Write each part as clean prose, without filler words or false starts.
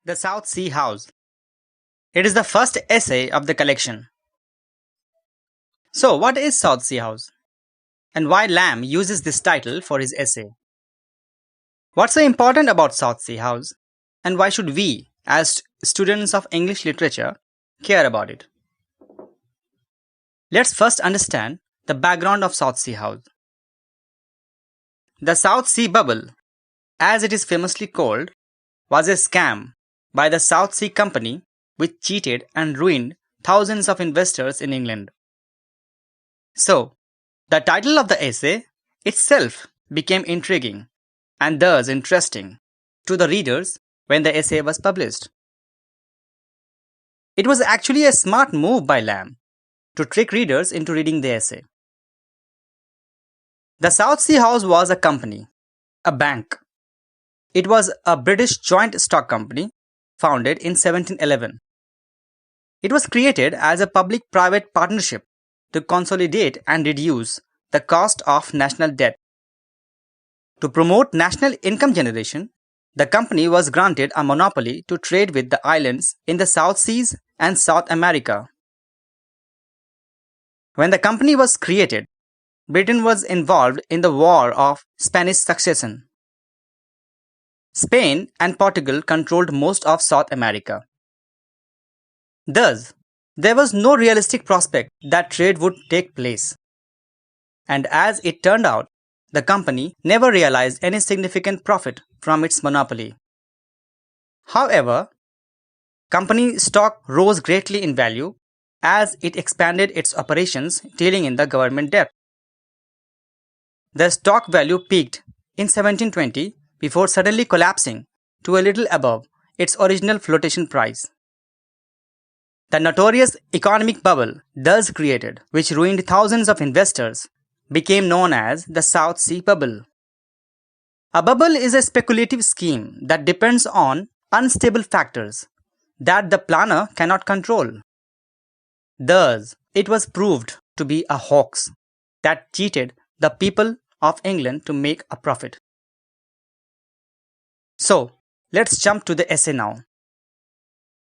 The South Sea House. It is the first essay of the collection. So, what is South Sea House? And why Lamb uses this title for his essay? What's so important about South Sea House? And why should we, as students of English literature, care about it? Let's first understand the background of South Sea House. The South Sea Bubble, as it is famously called, was a scam by the South Sea Company which cheated and ruined thousands of investors in England. So, the title of the essay itself became intriguing and thus interesting to the readers when the essay was published. It was actually a smart move by Lamb to trick readers into reading the essay. The South Sea House was a company, a bank. It was a British joint stock company founded in 1711. It was created as a public-private partnership to consolidate and reduce the cost of national debt. To promote national income generation, the company was granted a monopoly to trade with the islands in the South Seas and South America. When the company was created, Britain was involved in the War of Spanish Succession. Spain and Portugal controlled most of South America. Thus, there was no realistic prospect that trade would take place. And as it turned out, the company never realized any significant profit from its monopoly. However, company stock rose greatly in value as it expanded its operations dealing in the government debt. The stock value peaked in 1720 before suddenly collapsing to a little above its original flotation price. The notorious economic bubble thus created, which ruined thousands of investors, became known as the South Sea Bubble. A bubble is a speculative scheme that depends on unstable factors that the planner cannot control. Thus, it was proved to be a hoax that cheated the people of England to make a profit. So, let's jump to the essay now.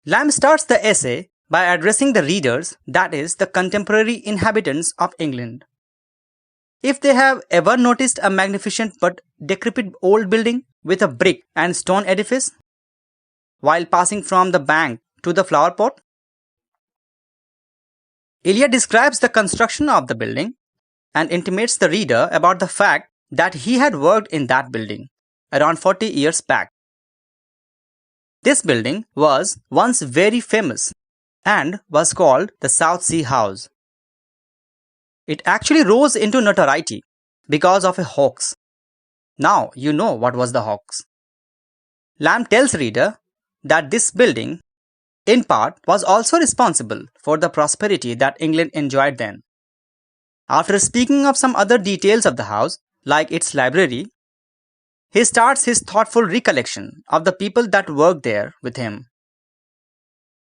Lamb starts the essay by addressing the readers, that is, the contemporary inhabitants of England. If they have ever noticed a magnificent but decrepit old building with a brick and stone edifice, while passing from the bank to the flower pot, Elia describes the construction of the building and intimates the reader about the fact that he had worked in that building around 40 years back. This building was once very famous and was called the South Sea House. It actually rose into notoriety because of a hoax. Now you know what was the hoax. Lamb tells reader that this building, in part, was also responsible for the prosperity that England enjoyed then. After speaking of some other details of the house, like its library, he starts his thoughtful recollection of the people that worked there with him.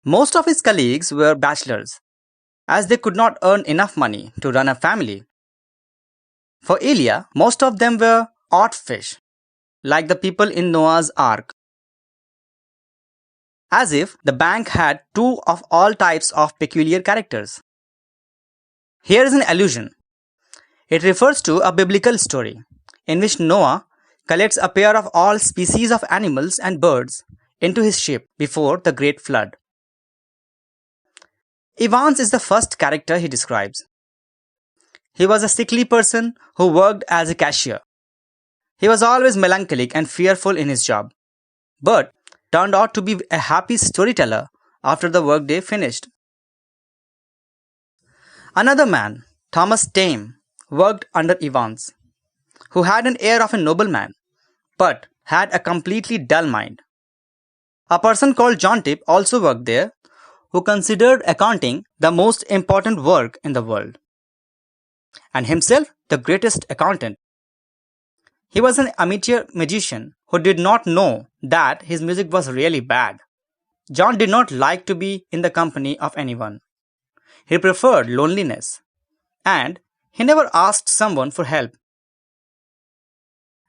Most of his colleagues were bachelors, as they could not earn enough money to run a family. For Elia, most of them were odd fish, like the people in Noah's Ark. As if the bank had two of all types of peculiar characters. Here is an allusion. It refers to a biblical story in which Noah collects a pair of all species of animals and birds into his ship before the great flood. Evans is the first character he describes. He was a sickly person who worked as a cashier. He was always melancholic and fearful in his job, but turned out to be a happy storyteller after the workday finished. Another man, Thomas Tame, worked under Evans, who had an air of a nobleman, but had a completely dull mind. A person called John Tip also worked there, who considered accounting the most important work in the world, and himself the greatest accountant. He was an amateur magician who did not know that his music was really bad. John did not like to be in the company of anyone. He preferred loneliness, and he never asked someone for help.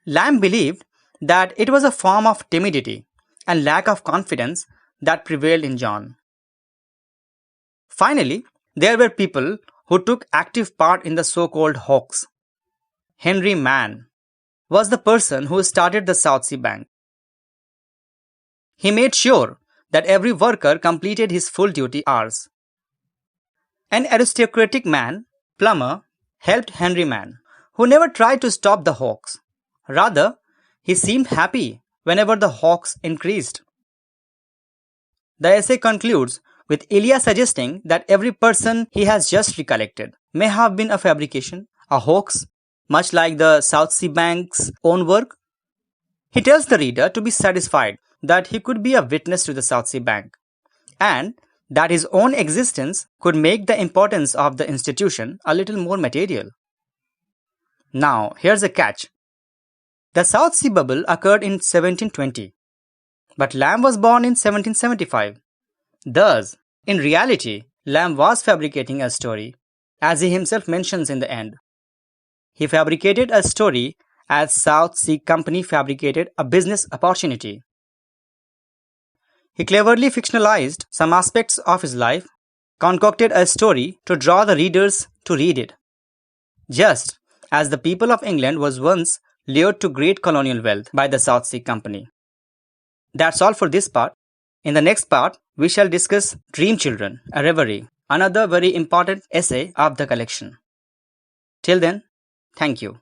Lamb believed that it was a form of timidity and lack of confidence that prevailed in John. Finally, there were people who took active part in the so-called hoax. Henry Mann was the person who started the South Sea Bank. He made sure that every worker completed his full duty hours. An aristocratic man, Plummer, helped Henry Mann, who never tried to stop the hoax. Rather, he seemed happy whenever the hoax increased. The essay concludes with Ilya suggesting that every person he has just recollected may have been a fabrication, a hoax, much like the South Sea Bank's own work. He tells the reader to be satisfied that he could be a witness to the South Sea Bank, and that his own existence could make the importance of the institution a little more material. Now, here's a catch. The South Sea Bubble occurred in 1720, but Lamb was born in 1775. Thus, in reality, Lamb was fabricating a story, as he himself mentions in the end. He fabricated a story as South Sea Company fabricated a business opportunity. He cleverly fictionalized some aspects of his life, concocted a story to draw the readers to read it. Just as the people of England was once lured to great colonial wealth by the South Sea Company. That's all for this part. In the next part, we shall discuss Dream Children, a Reverie, another very important essay of the collection. Till then, thank you.